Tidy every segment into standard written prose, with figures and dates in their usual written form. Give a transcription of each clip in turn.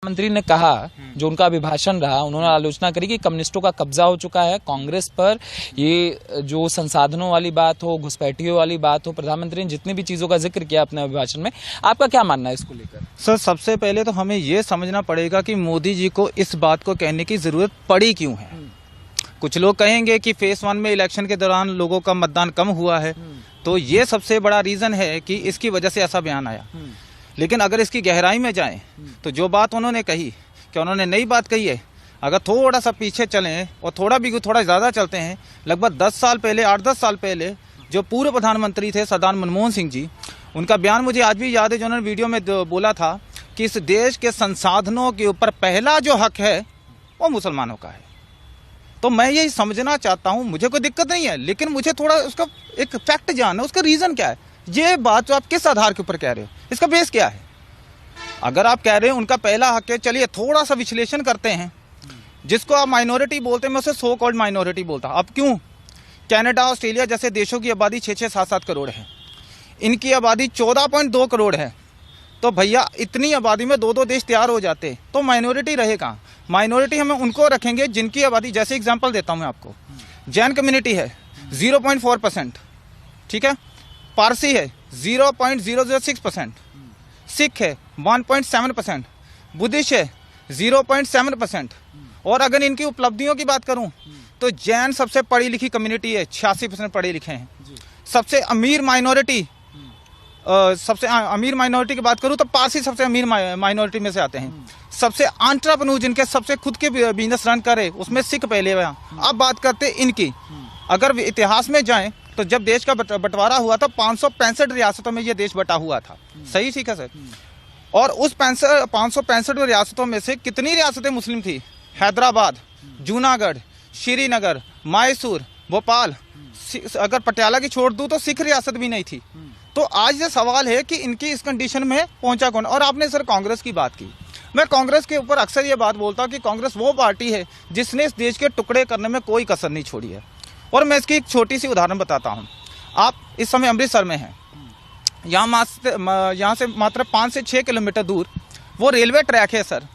मंत्री ने कहा, जो उनका अभिभाषण रहा, उन्होंने आलोचना करी कि कम्युनिस्टों का कब्जा हो चुका है कांग्रेस पर। ये जो संसाधनों वाली बात हो, घुसपैठियों वाली बात हो, प्रधानमंत्री ने जितनी भी चीजों का जिक्र किया अपने अभिभाषण में, आपका क्या मानना है इसको लेकर? सर, सबसे पहले तो हमें ये समझना पड़ेगा कि मोदी जी को इस बात को कहने की जरूरत पड़ी क्यों है। कुछ लोग कहेंगे कि फेज 1 में इलेक्शन के दौरान लोगों का मतदान कम हुआ है, तो ये सबसे बड़ा रीजन है कि इसकी वजह से ऐसा बयान आया। लेकिन अगर इसकी गहराई में जाएं तो जो बात उन्होंने कही, क्या उन्होंने नई बात कही है? अगर थोड़ा सा पीछे चलें और थोड़ा ज़्यादा चलते हैं, लगभग 10 साल पहले, 8-10 साल पहले जो पूर्व प्रधानमंत्री थे सरदार मनमोहन सिंह जी, उनका बयान मुझे आज भी याद है, जो उन्होंने वीडियो में बोला था कि इस देश के संसाधनों के ऊपर पहला जो हक है वो मुसलमानों का है। तो मैं यही समझना चाहता हूँ, मुझे कोई दिक्कत नहीं है, लेकिन मुझे थोड़ा उसका एक फैक्ट जानना, उसका रीज़न क्या है। ये बात जो आप किस आधार के ऊपर कह रहे हो, इसका बेस क्या है? अगर आप कह रहे हैं उनका पहला हक है, चलिए थोड़ा सा विश्लेषण करते हैं। जिसको आप माइनॉरिटी बोलते हैं, मैं उसे सो कॉल्ड माइनॉरिटी बोलता। अब क्यों? कनाडा, ऑस्ट्रेलिया जैसे देशों की आबादी 6-6, 7-7 करोड़ है, इनकी आबादी 14.2 करोड़ है। तो भैया इतनी आबादी में 2-2 देश तैयार हो जाते, तो माइनॉरिटी रहे कहाँ? माइनॉरिटी हम उनको रखेंगे जिनकी आबादी, जैसे एग्जांपल देता हूँ मैं आपको, जैन कम्युनिटी है 0.4%, ठीक है, पारसी है 0.006%, सिख है 1.7%, बुद्धिस्ट है 0.7%। और अगर इनकी उपलब्धियों की बात करूं तो जैन सबसे पढ़ी लिखी कम्युनिटी है, 86% पढ़े लिखे हैं। सबसे अमीर माइनॉरिटी की बात करूं तो पारसी सबसे अमीर माइनॉरिटी में से आते हैं। सबसे एंटरप्रेन्योर जिनके सबसे खुद के बिजनेस रन करे, उसमें सिख पहले हुआ। अब बात करते इनकी, अगर इतिहास में जाएं तो जब देश का बंटवारा हुआ था 565 रियासतों में ये देश बटा हुआ था। सही, ठीक है सर। और उस 565 रियासतों में से कितनी रियासतें मुस्लिम थी? हैदराबाद, जूनागढ़, श्रीनगर, मैसूर, भोपाल, अगर पटियाला की छोड़ दूं तो सिख रियासत भी नहीं थी। तो आज ये सवाल है कि इनकी इस कंडीशन में पहुंचा कौन? और आपने सर कांग्रेस की बात की, मैं कांग्रेस के ऊपर अक्सर ये बात बोलता हूं कि कांग्रेस वो पार्टी है जिसने इस देश के टुकड़े करने में कोई कसर नहीं छोड़ी है। और मैं इसकी एक छोटी सी उदाहरण बताता हूं। आप इस समय अमृतसर में हैं, यहाँ से मात्र 5 से 6 किलोमीटर दूर वो रेलवे ट्रैक है सर,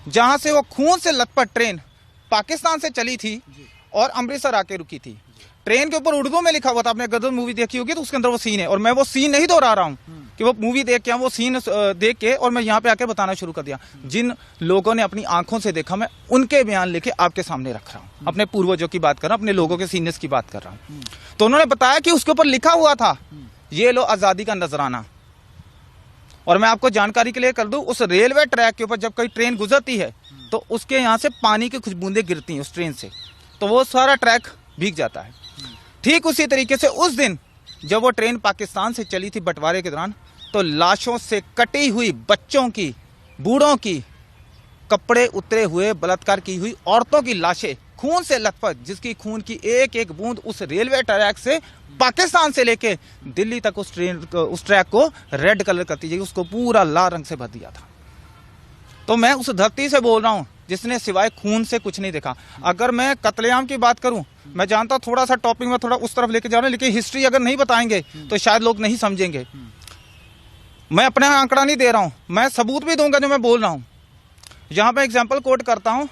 जहाँ से वो खून से लथपथ ट्रेन पाकिस्तान से चली थी और अमृतसर आके रुकी थी। ट्रेन के ऊपर उर्दू में लिखा हुआ था, आपने गदर मूवी देखी होगी तो उसके अंदर वो सीन है। और मैं वो सीन नहीं दोहरा रहा हूँ कि वो मूवी देख के, वो सीन देख के और मैं यहाँ पे आके बताना शुरू कर दिया। जिन लोगों ने अपनी आंखों से देखा, मैं उनके बयान लेके आपके सामने रख रहा हूँ। अपने पूर्वजों की बात कर रहा हूँ, अपने लोगों के सीनियर्स की बात कर रहा हूँ। तो उन्होंने बताया कि उसके ऊपर लिखा हुआ था, ये लो आज़ादी का नजराना। और मैं आपको जानकारी के लिए कर दूं, उस रेलवे ट्रैक के ऊपर जब कोई ट्रेन गुजरती है तो उसके यहाँ से पानी की कुछ बूंदें गिरती हैं उस ट्रेन से, तो वो सारा ट्रैक भीग जाता है। ठीक उसी तरीके से उस दिन जब वो ट्रेन पाकिस्तान से चली थी बंटवारे के दौरान, तो लाशों से कटी हुई बच्चों की, बूढ़ों की, कपड़े उतरे हुए, बलात्कार की हुई औरतों की लाशें खून से लथपथ, जिसकी खून की एक एक बूंद उस रेलवे ट्रैक से पाकिस्तान से लेके दिल्ली तक उस ट्रैक को रेड कलर करती जाएगी, उसको पूरा लाल रंग से भर दिया था। तो मैं उस धरती से बोल रहा हूँ जिसने सिवाय खून से कुछ नहीं देखा। अगर मैं कत्लेआम की बात करूं, मैं जानता हूं थोड़ा सा टॉपिक में थोड़ा उस तरफ लेके जा रहा हूं, लेकिन हिस्ट्री अगर नहीं बताएंगे तो शायद लोग नहीं समझेंगे। मैं अपना आंकड़ा नहीं दे रहा हूं, मैं सबूत भी दूंगा जो मैं बोल रहा हूं। यहां पे एग्जांपल कोट करता हूं,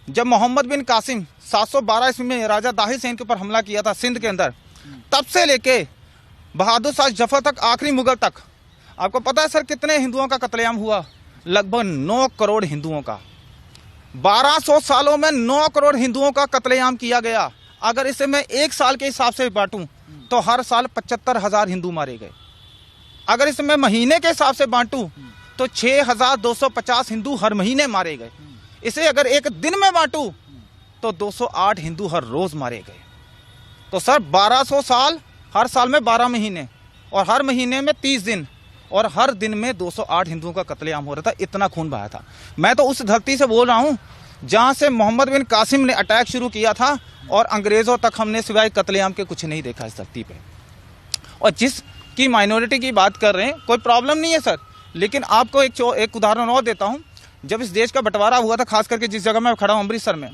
जब मोहम्मद बिन कासिम 712 ईस्वी में राजा दाहिर सेन के ऊपर हमला किया था सिंध के अंदर, तब से लेके बहादुर शाह जफर तक, आखिरी मुगल तक, आपको पता है सर कितने हिंदुओं का कत्लेआम हुआ? लगभग 9 करोड़ हिंदुओं का। 1200 सालों में 9 करोड़ हिंदुओं का कत्लेआम किया गया। अगर इसे मैं 1 साल के हिसाब से बांटूं तो हर साल 75,000 हिंदू मारे गए। अगर इसे मैं महीने के हिसाब से बांटूं तो 6,250 हिंदू हर महीने मारे गए। इसे अगर एक दिन में बांटूं तो 208 हिंदू हर रोज मारे गए। तो सर 1200 साल, हर साल में 12 महीने और हर महीने में 30 दिन और हर दिन में 208 हिंदुओं का कत्लेआम हो रहा था। इतना खून बहाया था। मैं तो उस धरती से बोल रहा हूं जहां से मोहम्मद बिन कासिम ने अटैक शुरू किया था और अंग्रेजों तक हमने सिवाय कत्लेआम के कुछ नहीं देखा इस धरती पे। और जिसकी माइनॉरिटी की बात कर रहे हैं, कोई प्रॉब्लम नहीं है सर, लेकिन आपको एक उदाहरण और देता हूं। जब इस देश का बंटवारा हुआ था, खास करके जिस जगह मैं खड़ा हूं अमृतसर में,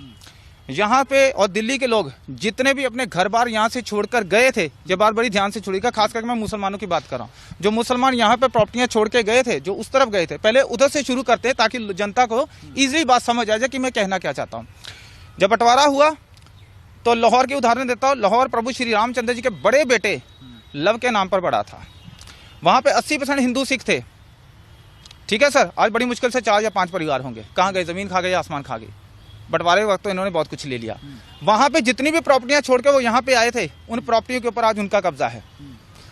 यहाँ पे और दिल्ली के लोग जितने भी अपने घर बार यहाँ से छोड़कर गए थे, ये बात बड़ी ध्यान से छोड़िएगा, खास करके मैं मुसलमानों की बात कर रहा हूँ। जो मुसलमान यहाँ पे प्रॉपर्टियां छोड़ के गए थे, जो उस तरफ गए थे, पहले उधर से शुरू करते हैं ताकि जनता को इजीली बात समझ आ जाए कि मैं कहना क्या चाहता हूँ। जब बंटवारा हुआ तो लाहौर की उदाहरण देता हूँ। लाहौर प्रभु श्री रामचंद्र जी के बड़े बेटे लव के नाम पर पड़ा था। वहाँ पे 80% हिंदू सिख थे, ठीक है सर। आज बड़ी मुश्किल से 4 या 5 परिवार होंगे। कहाँ गए? जमीन खा गए या आसमान खा गए। बंटवारे के वक्त तो इन्होंने बहुत कुछ ले लिया। वहाँ पे जितनी भी प्रॉपर्टियां छोड़ के वो यहाँ पे आए थे, उन प्रॉपर्टियों के ऊपर आज उनका कब्जा है।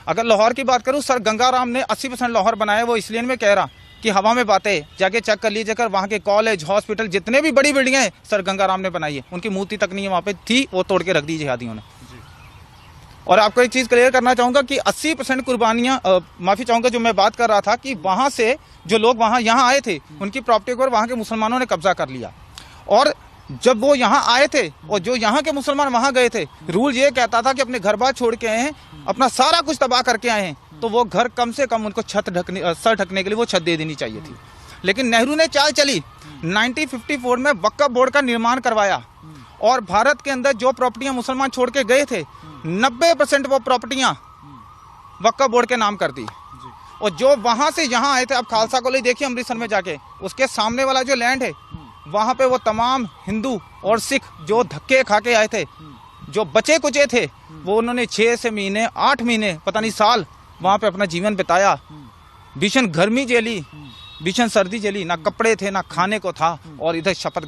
अगर लाहौर की बात करूँ, सर गंगाराम ने 80% लाहौर बनाया। वो इसलिए मैं कह रहा कि हवा में बातें, जाके चेक कर लीजिए। वहाँ के कॉलेज, हॉस्पिटल, जितने भी बड़ी बिल्डिंगें हैं सर गंगाराम ने बनाई है। उनकी मूर्ति तक नहीं है वहाँ पे थी, वो तोड़ के रख दी जिहादियों ने। और आपको एक चीज क्लियर करना चाहूंगा कि 80% कुर्बानियां, माफी चाहूंगा, जो मैं बात कर रहा था कि वहां से जो लोग वहां यहाँ आए थे, उनकी प्रॉपर्टी पर वहां के मुसलमानों ने कब्जा कर लिया। और जब वो यहाँ आए थे और जो यहाँ के मुसलमान वहां गए थे, रूल ये कहता था कि अपने घर बार छोड़ के आए हैं, अपना सारा कुछ तबाह करके आए हैं, तो वो घर कम से कम उनको सर ढकने के लिए वो छत दे देनी चाहिए थी। लेकिन नेहरू ने चाल चली, 1954 में वक्फ बोर्ड का निर्माण करवाया और भारत के अंदर जो प्रॉपर्टियां मुसलमान छोड़ के गए थे, 90% वो प्रॉपर्टियां वक्फ बोर्ड के नाम कर दी। और जो वहां से यहाँ आए थे, अब खालसा कॉलेज देखिए अमृतसर में जाके, उसके सामने वाला जो लैंड है, वहां पे वो तमाम हिंदू और सिख जो धक्के खा के आए थे, जो बचे कुचे थे, वो उन्होंने 6 से महीने, 8 महीने, पता नहीं साल वहां पे अपना जीवन बिताया। भीषण गर्मी झेली, भीषण सर्दी झेली, ना कपड़े थे, ना खाने को था, और इधर शपथ